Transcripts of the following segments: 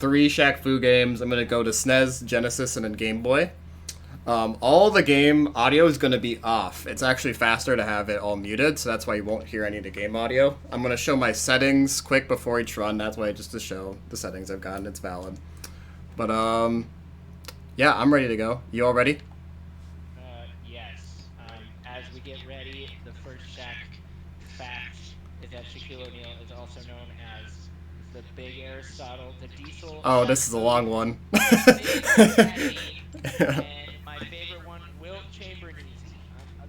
3 Shaq Fu games. I'm gonna go to SNES, Genesis, and then Game Boy. All the game audio is going to be off. It's actually faster to have it all muted, so that's why you won't hear any of the game audio. I'm going to show my settings quick before each run. That's why, just to show the settings I've gotten, it's valid. But, yeah, I'm ready to go. You all ready? Yes. As we get ready, the first Shaq fact is that Shaquille O'Neal is also known as the Big Aristotle, the Diesel. Oh, this is a long one. And my favorite one, Wilt Chamberlain.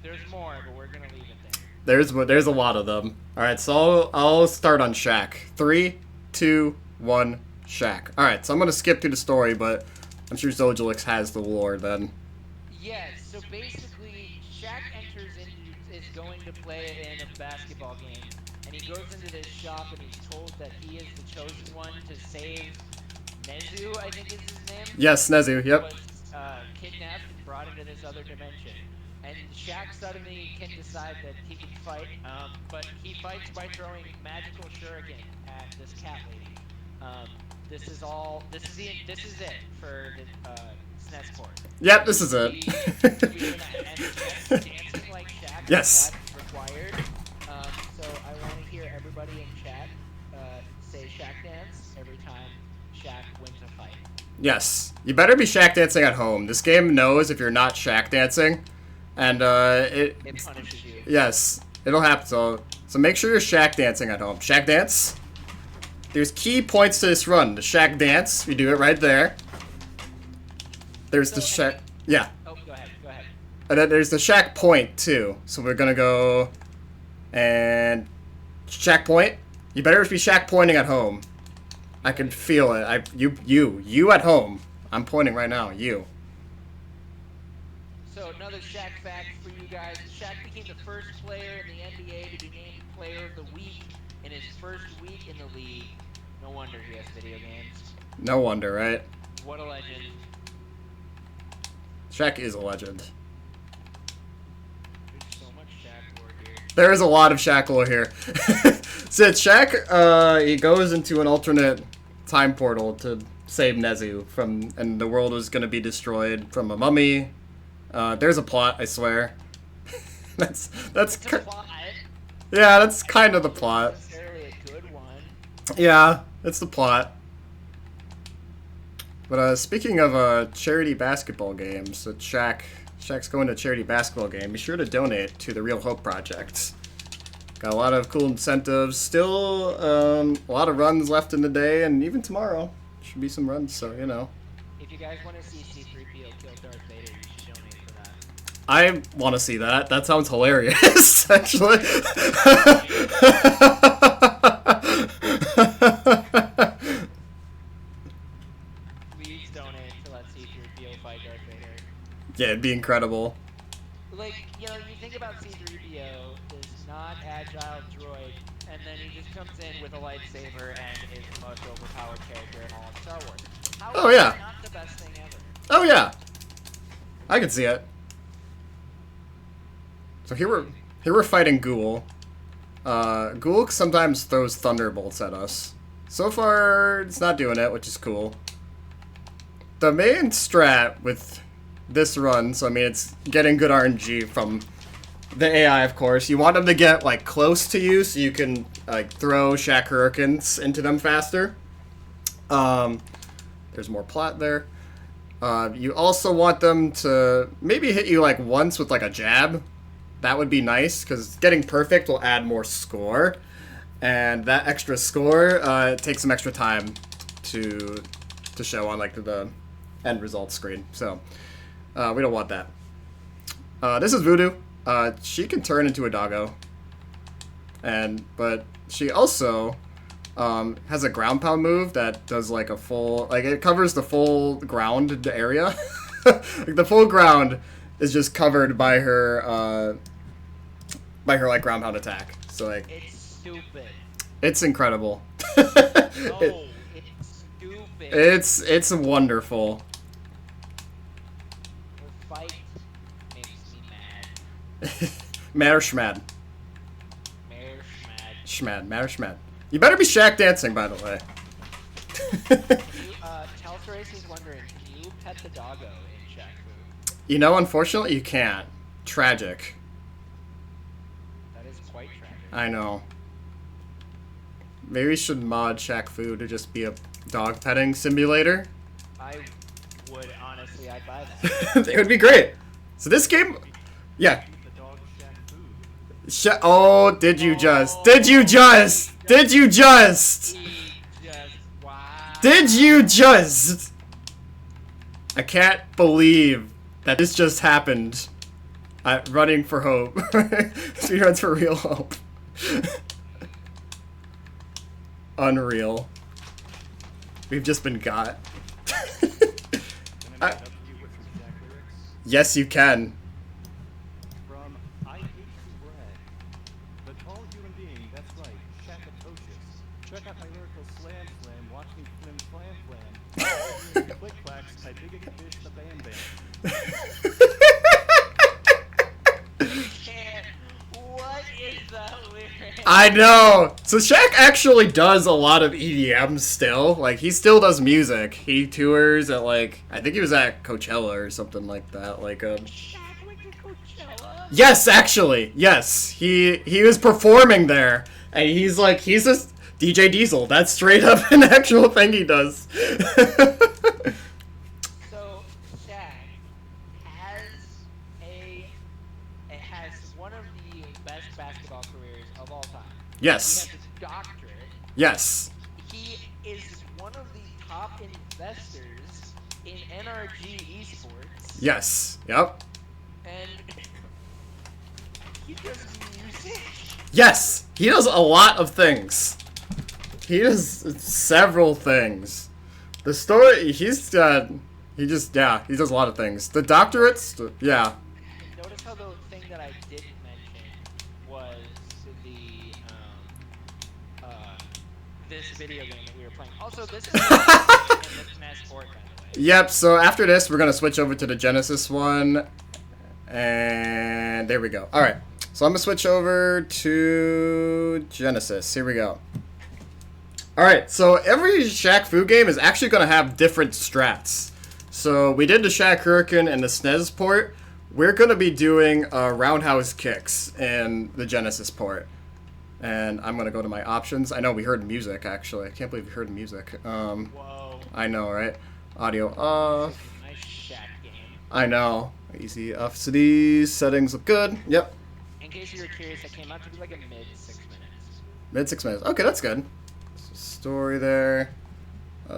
There's more, but we're gonna leave it there. There's a lot of them. All right, so I'll start on Shaq. 3, 2, 1, Shaq. All right, so I'm gonna skip through the story, but I'm sure Zojulix has the lore then. Yes. So basically, Shaq is going to play in a basketball game, and he goes into this shop and he's told that he is the chosen one to save Nezu, I think is his name. Yes, Nezu. Yep. Kidnapped and brought into this other dimension. And Shaq suddenly can decide that he can fight, but he fights by throwing magical shuriken at this cat lady. This is it for the SNES port. Yep, this is it. Dancing like Shaq. Yes. That's required. So I want to hear everybody in chat say Shaq dance every time Shaq wins a fight. Yes. You better be Shaq dancing at home. This game knows if you're not Shaq dancing, and it punishes you. Yes, it'll happen. So make sure you're Shaq dancing at home. Shaq dance. There's key points to this run. The Shaq dance. We do it right there. There's the Shaq. Yeah. Oh, go ahead. And then there's the Shaq point too. So we're gonna go and Shaq point. You better be Shaq pointing at home. I can feel it. You at home. I'm pointing right now. You. So another Shaq fact for you guys. Shaq became the first player in the NBA to be named Player of the Week in his first week in the league. No wonder he has video games. No wonder, right? What a legend. Shaq is a legend. There's so much Shaq lore here. There is a lot of Shaq lore here. So Shaq, he goes into an alternate time portal to save Nezu and the world was going to be destroyed from a mummy. There's a plot, I swear. that's It's a plot. Yeah, that's kind of the plot. Not necessarily a good one. Yeah, it's the plot. But speaking of charity basketball games, so Shaq's going to a charity basketball game. Be sure to donate to the Real Hope Project. Got a lot of cool incentives. Still, a lot of runs left in the day, and even tomorrow should be some runs. So you know. If you guys want to see C-3PO kill Darth Vader, you should donate for that. I want to see that. That sounds hilarious, actually. Please donate to let C-3PO fight Darth Vader. Yeah, it'd be incredible. Like, you think about C-3PO, this not agile droid, and then he just comes in with a lightsaber and is the most overpowered character in all of Star Wars. How Oh, is yeah. that not the best thing ever? Oh yeah, I can see it. So here we're fighting Ghoul. Ghoul sometimes throws thunderbolts at us. So far, it's not doing it, which is cool. The main strat with this run, so I mean, it's getting good RNG from the AI, of course. You want them to get like close to you, so you can like throw Shaq Hurricanes into them faster. There's more plot there. You also want them to maybe hit you like once with like a jab. That would be nice, because getting perfect will add more score. And that extra score takes some extra time to show on like the end results screen. So we don't want that. This is Voodoo. She can turn into a doggo. But she also has a ground pound move that does like a full, like it covers the full ground area. Like the full ground is just covered by her like ground pound attack. So like It's stupid. it's incredible. No, it's stupid. It's wonderful. The fight makes me mad. Mad or schmad? Mayor Schmad. Schmad, mad or schmad. You better be Shaq dancing, by the way. Alex Race is wondering, can you pet the doggo in Shaq Fu? You know, unfortunately, you can't. Tragic. That is quite tragic. I know. Maybe we should mod Shaq Fu to just be a dog petting simulator. I would, honestly, I'd buy that. It would be great. So this game... Yeah. Oh, did you just? Did you just? Did you just? Wow. Did you just? I can't believe that this just happened. Running for hope. Speedruns for real hope. Unreal. We've just been got. Yes, you can. From I Hate You Bread. The tall human being, that's right, Shaqfecta. Check out my lyrical slam slam, watch me flim flam flam. Click clacks, I dig a fish the bam bam. You can't. What is that lyric? I know! So Shaq actually does a lot of EDM still. Like, he still does music. He tours at, like, I think he was at Coachella or something like that. Like, Shaq went to Coachella? Yes, actually. Yes. He was performing there. And he's like, he's just DJ Diesel. That's straight up an actual thing he does. So, Shaq has one of the best basketball careers of all time. Yes. He has his doctorate. Yes. He is one of the top investors in NRG Esports. Yes. Yep. And he does music. Yes. He does a lot of things. He does several things. The story, he does a lot of things. The doctorates, yeah. Notice how the thing that I didn't mention was this video game that we were playing. Also, this is in the SNES port, by the way. Yep, so after this, we're going to switch over to the Genesis one. And there we go. Alright, so I'm going to switch over to Genesis. Here we go. Alright, so every Shaq Fu game is actually going to have different strats. So we did the Shaq Hurricane and the SNES port. We're going to be doing roundhouse kicks in the Genesis port. And I'm going to go to my options. I know we heard music, actually. I can't believe we heard music. Whoa. I know, right? Audio off. This is a nice Shaq game. I know. Easy off. So these settings look good. Yep. In case you were curious, that came out to be like a mid 6 minutes. Mid 6 minutes. Okay, that's good. So story there.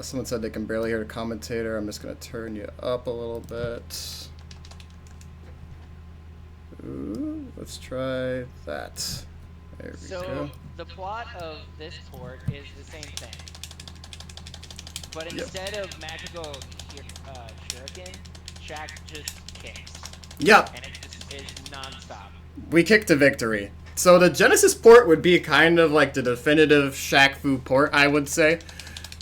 Someone said they can barely hear the commentator. I'm just going to turn you up a little bit. Ooh, let's try that. There we go. The plot of this port is the same thing. But instead of magical shuriken, Shaq just kicks. Yep. And it just is non-stop. We kick to victory. So the Genesis port would be kind of like the definitive Shaq Fu port, I would say.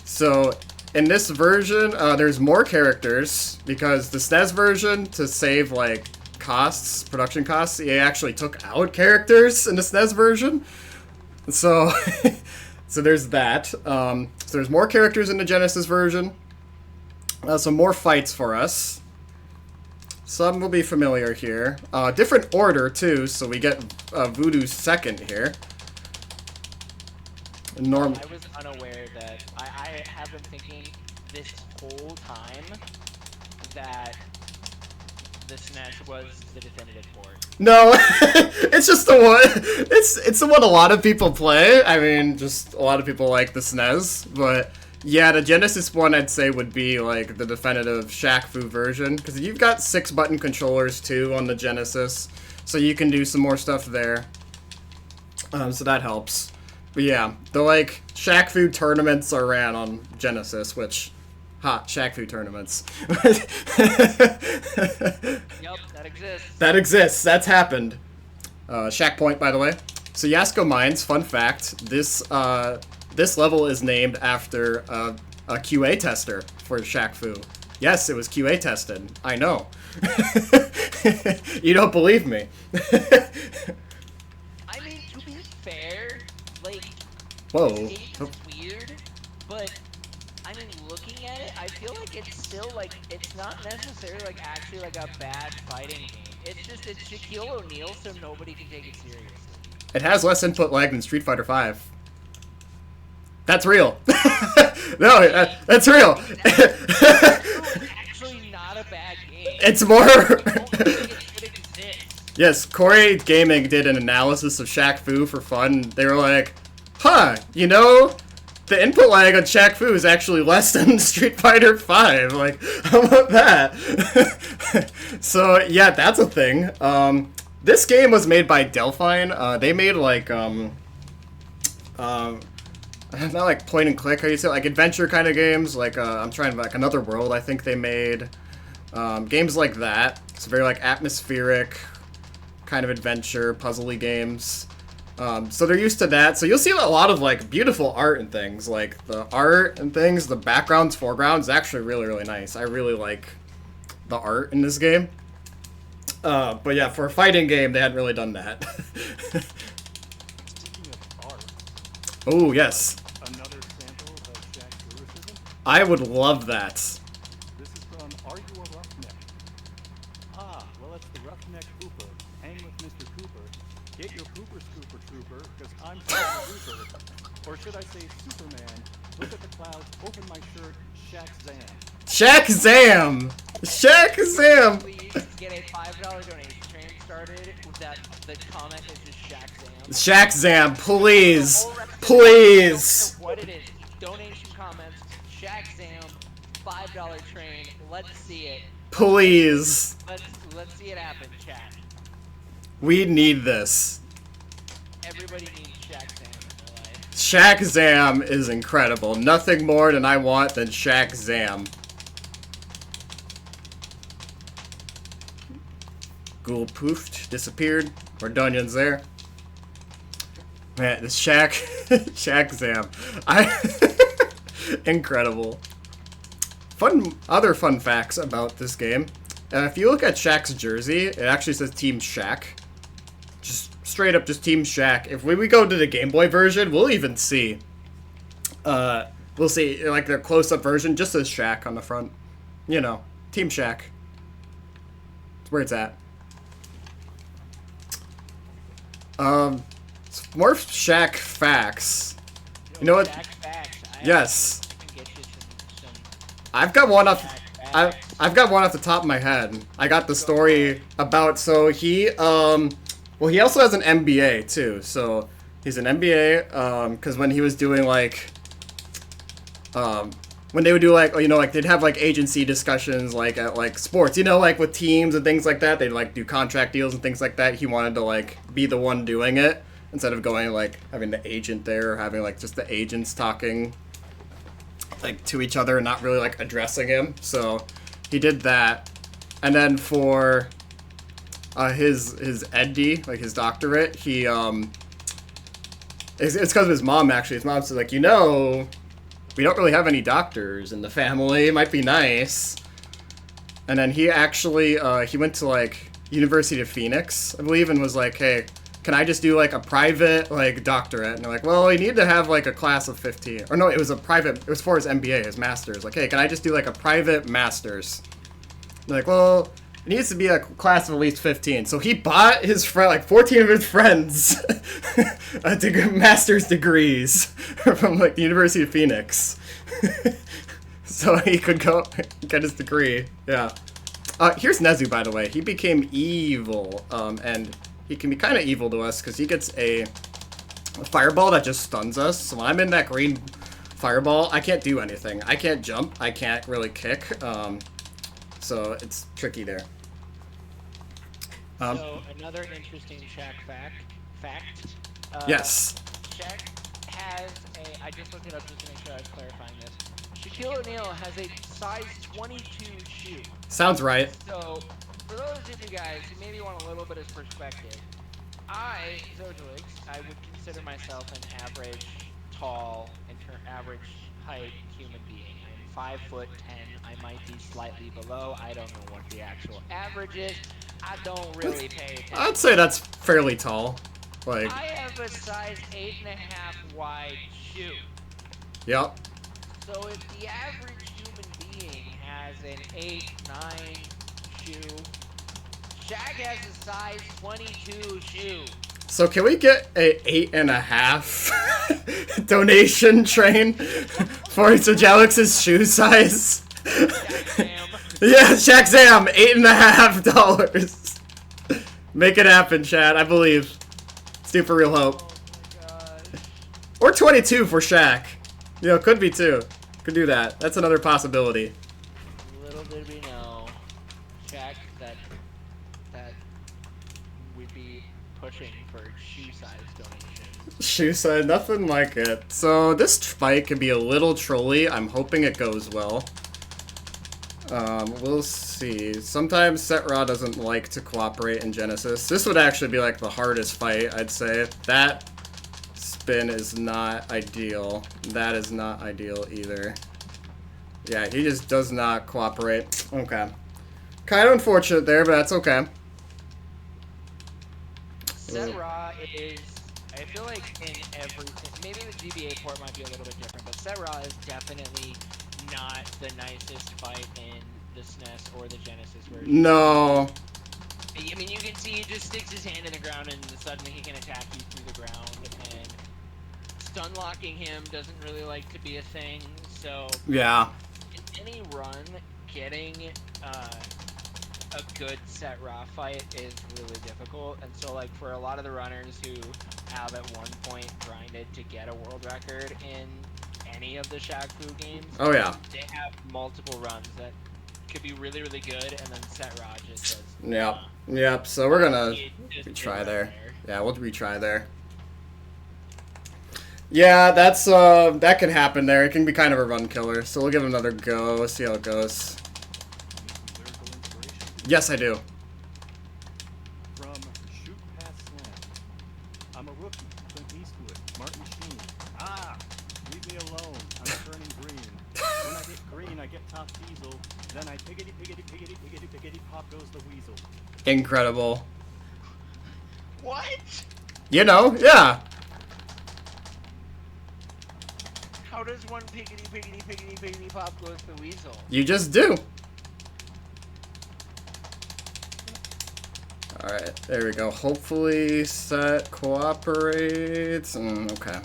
So in this version, there's more characters because the SNES version, to save like costs, production costs, they actually took out characters in the SNES version. So, so there's that. So there's more characters in the Genesis version. Some more fights for us. Some will be familiar here. Different order too, so we get Voodoo second here. I was unaware that I have been thinking this whole time that the SNES was the definitive port. No, it's just the one. It's the one a lot of people play. I mean, just a lot of people like the SNES, but yeah, the Genesis one I'd say would be like the definitive Shaq Fu version because you've got 6-button controllers too on the Genesis, so you can do some more stuff there. So that helps. But yeah, the like Shaq Fu tournaments are ran on Genesis, which. Hot Shaq Fu tournaments. Yep, that exists. That exists. That's happened. Shaq Point, by the way. So Yasko Mines, fun fact, this level is named after a QA tester for Shaq Fu. Yes, it was QA tested. I know. You don't believe me. I mean, to be fair, like, Whoa. it's weird, but I mean, looking at it, I feel like it's still like it's not necessarily like actually like a bad fighting game. It's just it's Shaquille O'Neal, so nobody can take it seriously. It has less input lag than Street Fighter V. That's real. No, that's real. It's actually not a bad game. It's more. I don't think it should exist. Yes, Corey Gaming did an analysis of Shaq Fu for fun. They were like, huh, you know, the input lag on Shaq Fu is actually less than Street Fighter V. Like, how about that? So, yeah, that's a thing. This game was made by Delphine. They made, like, not like point and click, how you say it? Like adventure kind of games. Like, I'm trying to, like, Another World, I think they made. Games like that. It's very, like, atmospheric kind of adventure, puzzly games. So they're used to that. So you'll see a lot of, like, beautiful art and things. Like, the art and things, the backgrounds, foregrounds, actually really, really nice. I really like the art in this game. But yeah, for a fighting game, they hadn't really done that. Speaking of art, Oh, yes. another sample of Shaq's lyricism. I would love that. This is from Are You a Roughneck? Ah, well, it's the Roughneck Hooper. Hang with Mr. Cooper. Get your pooper scooper trooper, because I'm super duper. Or should I say Superman? Look at the clouds, open my shirt, Shaq Zam. Shaq Zam! Shaq Zam! Please get a $5 donation train started with that. The comment is just Shaq Zam. Shaq Zam, please! The whole rest of Please! what it is, donation comments, Shaq Zam, $5 train. Let's see it. Please! Let's see it happen, chat. We need this. Everybody needs Shaq Zam in their life. Shaq Zam is incredible. Nothing more than I want than Shaq Zam. Ghoul poofed, disappeared. We're Dunion's there. Man, this Shaq Shaq Zam. Incredible. Other fun facts about this game. If you look at Shaq's jersey, it actually says Team Shaq. Just straight up just Team Shaq. If we go to the Game Boy version, we'll even see. We'll see, like, their close-up version just says Shaq on the front. You know, Team Shaq. That's where it's at. More Shaq facts. You know what? Shaq facts. Yes. I can get you some I've got one off. Shaq facts. I've got one off the top of my head. I got the story about, so he well, he also has an MBA too. So he's an MBA because when he was doing like when they would do like, you know, like they'd have like agency discussions like at like sports, you know, like with teams and things like that. They'd like do contract deals and things like that. He wanted to like be the one doing it instead of going like having the agent there or having like just the agents talking like to each other and not really like addressing him. So he did that. And then for his ED, like his doctorate, he it's because of his mom actually. His mom said like, you know, we don't really have any doctors in the family. It might be nice. And then he actually he went to like University of Phoenix, I believe, and was like, hey, can I just do like a private like doctorate? And they're like, well, you need to have like a class of 15. Or no, it was a private, it was for his MBA, his master's. Like, hey, can I just do like a private master's? And they're like, well, it needs to be a class of at least 15. So he bought his friend, like 14 of his friends, master's degrees from like the University of Phoenix. So he could go get his degree. Yeah. Here's Nezu, by the way. He became evil, and he can be kind of evil to us because he gets a fireball that just stuns us. So when I'm in that green fireball, I can't do anything. I can't jump. I can't really kick. So it's tricky there. So another interesting Shaq fact. Yes. Shaq has a. I just looked it up just to make sure I was clarifying this. Shaquille O'Neal has a size 22 shoe. Sounds right. So, for those of you guys who maybe want a little bit of perspective, Zojolix, I would consider myself an average, tall, average height human being. I'm 5'10". I might be slightly below. I don't know what the actual average is. I don't really pay attention. I'd say that's fairly tall. Like, I have a size 8.5 wide shoe. yep. So if the average human being has an 8-9 shoe. Shaq has a size 22 shoe. So can we get a 8.5 donation train for Jajalex's shoe size? Yeah, Shaq Zam, $8.5. Make it happen, Chad. I believe. Let's do for real hope. Oh my gosh. Or 22 for Shaq. You know, could be too. Could do that. That's another possibility. Little did we know, Shaq, that we'd be pushing for shoe size donations. Shoe size, nothing like it. So this fight can be a little trolly. I'm hoping it goes well. We'll see. Sometimes Setra doesn't like to cooperate in Genesis. This would actually be like the hardest fight, I'd say. That spin is not ideal. That is not ideal either. Yeah, he just does not cooperate. Okay. Kind of unfortunate there, but that's okay. Setra is, I feel like in everything, maybe the GBA port might be a little bit different, but Setra is definitely not the nicest fight in the SNES or the Genesis version. No. I mean, you can see he just sticks his hand in the ground and suddenly he can attack you through the ground, and stun locking him doesn't really like to be a thing, so Yeah. in any run, getting a good set raw fight is really difficult, and so like for a lot of the runners who have at one point grinded to get a world record in any of the Shaq-Fu games, Oh, yeah. they have multiple runs that could be really, really good, and then set raw just says, Yep. Yep. So we're gonna it just retry isn't there. Yeah, we'll retry there. Yeah, that's that can happen there. It can be kind of a run killer. So we'll give it another go. See how it goes. Lyrical inspiration Yes, I do. from Shoot Past Slam. I'm a rookie, Clint Eastwood, Martin Sheen. Ah, leave me alone. I'm turning green. When I get green, I get top diesel. Then I piggity, piggity, piggity, piggity, piggity, pop goes the weasel. Incredible. What? You know, yeah. How does one piggity, piggity, piggity, piggity pop goes the weasel? You just do. Alright, there we go. Hopefully set cooperates. Okay.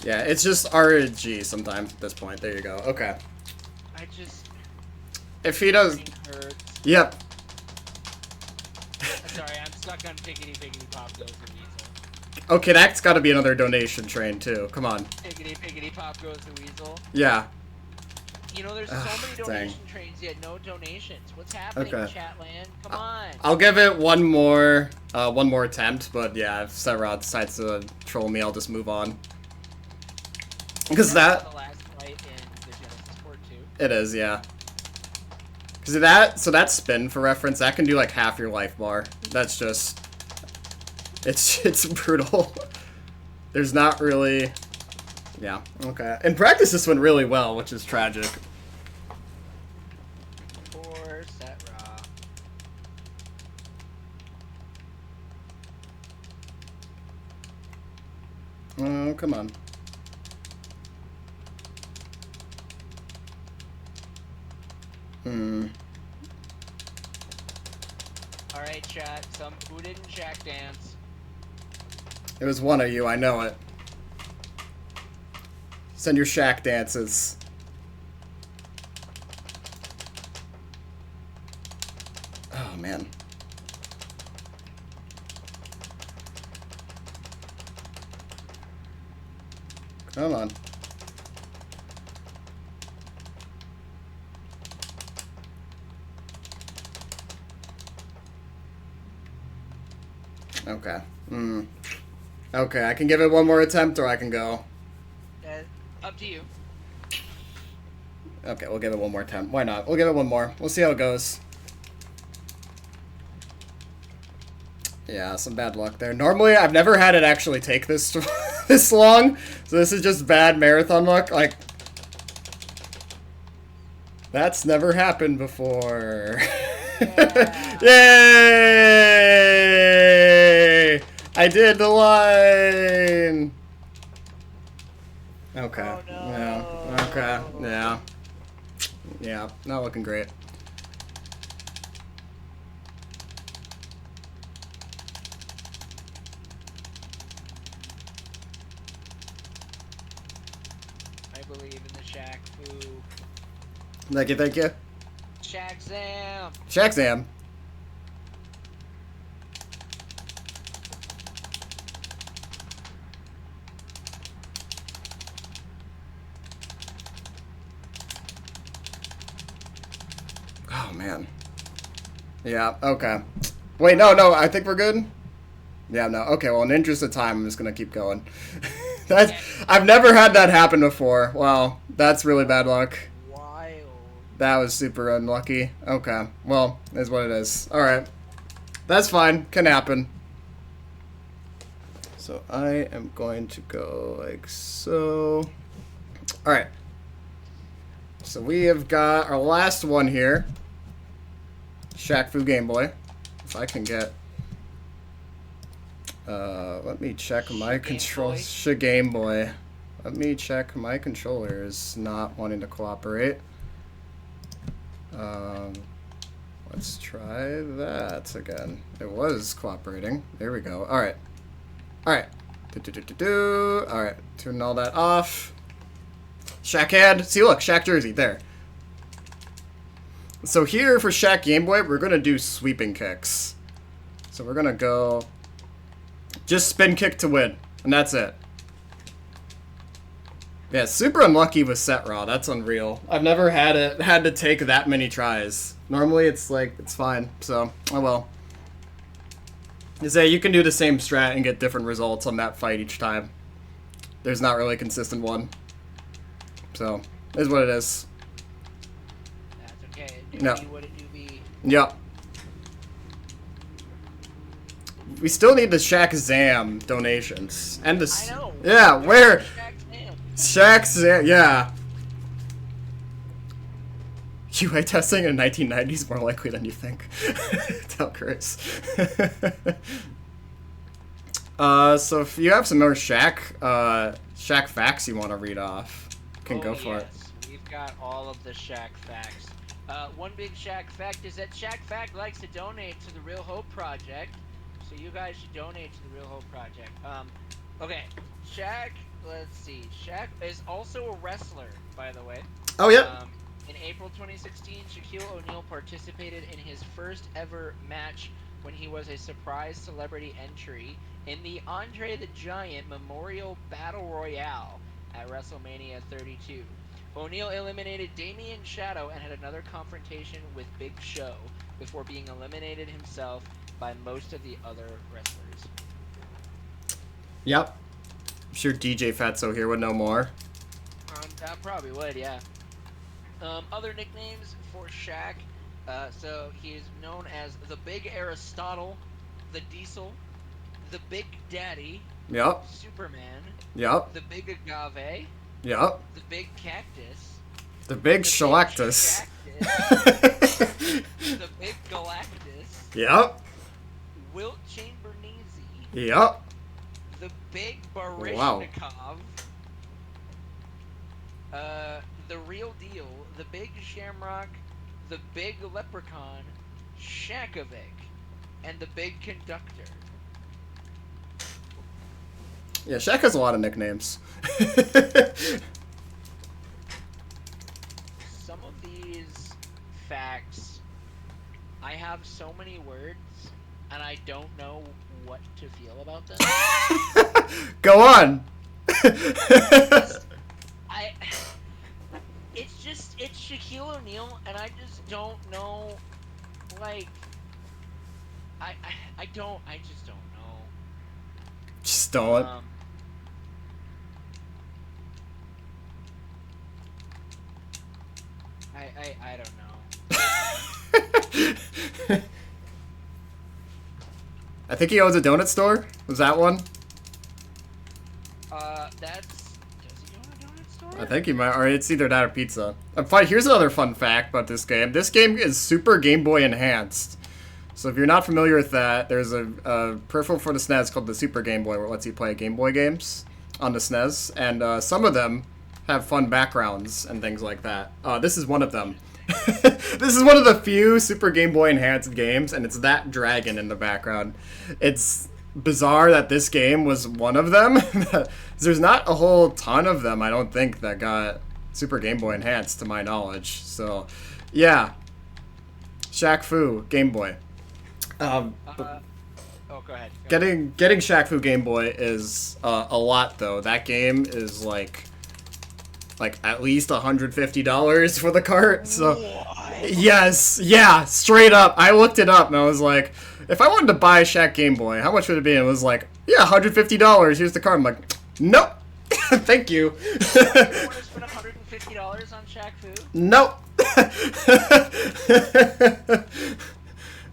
Yeah, it's just RG sometimes at this point. There you go. Okay. I just... If he does... It hurts. Yep. Sorry, I'm stuck on piggity, piggity pop goes the weasel. Okay, that's got to be another donation train, too. Come on. Piggity, piggity pop goes the weasel. Yeah. You know, there's so many donation trains, yet no donations. What's happening, Okay. Chatland? Come on. I'll give it one more attempt, but yeah, if Setrod decides to troll me, I'll just move on. Because That's that... the last fight in the Genesis port too. It is, yeah. Because that spin, for reference, that can do like half your life bar. That's just... It's brutal. There's not really... Yeah, okay. In practice, this went really well, which is tragic. Poor set raw. Oh, come on. Alright, chat. Who didn't Shaq dance? It was one of you, I know it. Send your Shaq dances. Oh, man. Come on. Okay. Okay, I can give it one more attempt or I can go. Up to you. Okay, we'll give it one more attempt. Why not? We'll give it one more. We'll see how it goes. Yeah, some bad luck there. Normally, I've never had it actually take this this long, so this is just bad marathon luck. Like, that's never happened before. Yeah. Yay! I did the line! Okay. Oh, no. Yeah. Okay. Yeah. Yeah, not looking great. I believe in the Shaq Fu. Thank you, thank you. Shaq Zam. Shaq-Zam. Oh, man. Yeah, okay. Wait, no, I think we're good. Yeah, no. Okay, well, in the interest of time, I'm just going to keep going. I've never had that happen before. Wow, that's really bad luck. Wild. That was super unlucky. Okay, well, is what it is. Alright. That's fine. Can happen. So I am going to go like so. Alright. So we have got our last one here. Shaq Fu Game Boy. If I can get... let me check my controls. Game Boy. Let me check my controllers not wanting to cooperate. Let's try that again. It was cooperating. There we go. Alright. Alright. Alright. Turn all that off. Shaq hand. See, look. Shaq jersey. There. So here for Shaq Game Boy, we're going to do sweeping kicks. So we're going to go... just spin kick to win. And that's it. Yeah, super unlucky with set raw. That's unreal. I've never had to take that many tries. Normally it's like, it's fine. So, oh well. You can do the same strat and get different results on that fight each time. There's not really a consistent one. So, is what it is. That's okay. No. What it do be? Yep. We still need the Shaq-Zam donations. And the... I know. Yeah, where... Shaq Zam. Shaq-Zam, yeah. UA testing in the 1990s more likely than you think. Tell Chris. So if you have some more Shaq facts you want to read off, you can go for it. We've got all of the Shaq facts. One big Shaq fact is that Shaq Fact likes to donate to the Real Hope Project. So you guys should donate to the Real Hope Project. Okay, Shaq, let's see. Shaq is also a wrestler, by the way. Oh, yeah. In April 2016, Shaquille O'Neal participated in his first ever match when he was a surprise celebrity entry in the Andre the Giant Memorial Battle Royale at WrestleMania 32. O'Neal eliminated Damien Shadow and had another confrontation with Big Show before being eliminated himself by most of the other wrestlers. Yep. I'm sure DJ Fatso here would know more. I probably would, yeah. Other nicknames for Shaq. So he is known as the Big Aristotle, the Diesel, the Big Daddy, Yep. Superman, Yep. the Big Agave, Yep. the Big Cactus, The Big the Shalactus. Big Shaqtus, the Big Galactus, Yep. Wilt Chamberneezy, Yep. the Big Barishnikov, the Real Deal, the Big Shamrock, the Big Leprechaun, Shakovic, and the Big Conductor. Yeah, Shaq has a lot of nicknames. Some of these facts, I have so many words, and I don't know what to feel about them. Go on. It's Shaquille O'Neal, and I just don't know, like, I just don't know. Just don't. I don't know. I think he owns a donut store. Was that one? Does he own a donut store? I think he might, or it's either that or pizza. Here's another fun fact about this game. This game is Super Game Boy Enhanced. So if you're not familiar with that, there's a peripheral for the SNES called the Super Game Boy, where it lets you play Game Boy games on the SNES, and some of them have fun backgrounds and things like that. This is one of them. This is one of the few Super Game Boy Enhanced games, and it's that dragon in the background. It's bizarre that this game was one of them. There's not a whole ton of them, I don't think, that got Super Game Boy Enhanced, to my knowledge. So, yeah. Shaq Fu, Game Boy. Oh, go ahead. Getting Shaq Fu Game Boy is a lot, though. That game is like at least $150 for the cart. So What? yes, yeah, straight up. I looked it up and I was like, if I wanted to buy a Shaq Game Boy, how much would it be? And it was like, yeah, $150. Here's the card. I'm like, nope. Thank you. You want to spend $150 on Shaq Fu? Nope.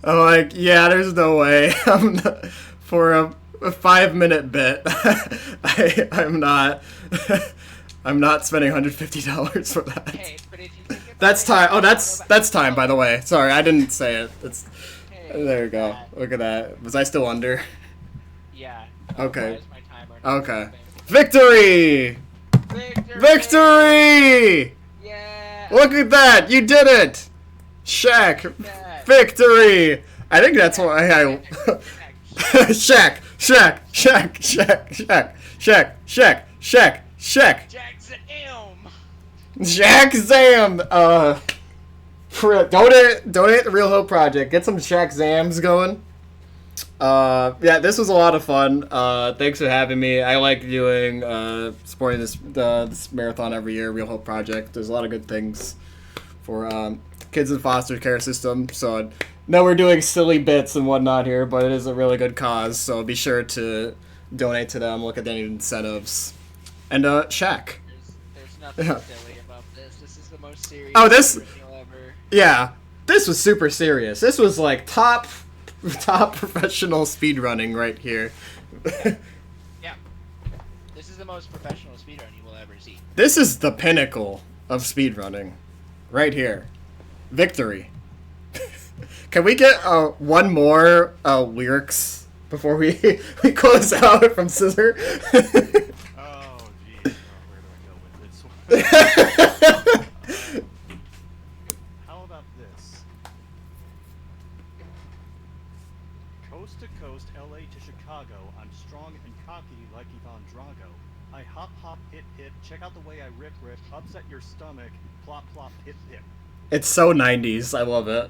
I'm like, yeah, there's no way. I'm not, for a 5-minute bit. I'm not spending $150 for that. Hey, but if you think about That's it, time. Oh, you that's know about- time. By the way, sorry, I didn't say it. It's Hey, there you go. that- Look at that. Was I still under? Yeah. Okay. Why is my timer not Okay. moving? Victory! Victory! Victory! Yeah. Look at that! You did it! Shaq! that. Victory! I think that's why I. Shaq! Shaq! Shaq! Shaq! Shaq! Shaq! Shaq! Shaq! Shaq! Jackson M. Shaq Zam! Donate the Real Hope Project. Get some Shaq Zams going. Yeah, this was a lot of fun. Thanks for having me. I like doing, supporting this marathon every year, Real Hope Project. There's a lot of good things for, kids in foster care system. So, I know we're doing silly bits and whatnot here, but it is a really good cause. So be sure to donate to them, look at any incentives. And, Shaq. There's nothing Yeah. silly about this. This is the most serious Oh, this- thing you'll ever. Yeah, this was super serious. This was like top professional speedrunning right here. Yeah. This is the most professional speedrun you will ever see. This is the pinnacle of speedrunning. Right here. Victory. Can we get one more lyrics before we close out from Scissor? Oh, geez. Where do I go with this one? How about this? Coast to coast, LA to Chicago. I'm strong and cocky like Ivan Drago. I hop, hop, hit, hit. Check out the way I rip, rip. Upset your stomach. Plop, plop, hit, hit. It's so 90s. I love it.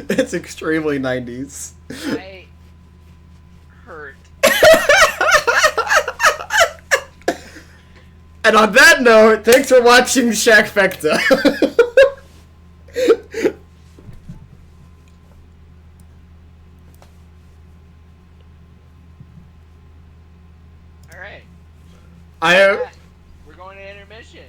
It's extremely 90s. I hurt. And on that note, thanks for watching Shaqfecta. All right. I We're going to intermission.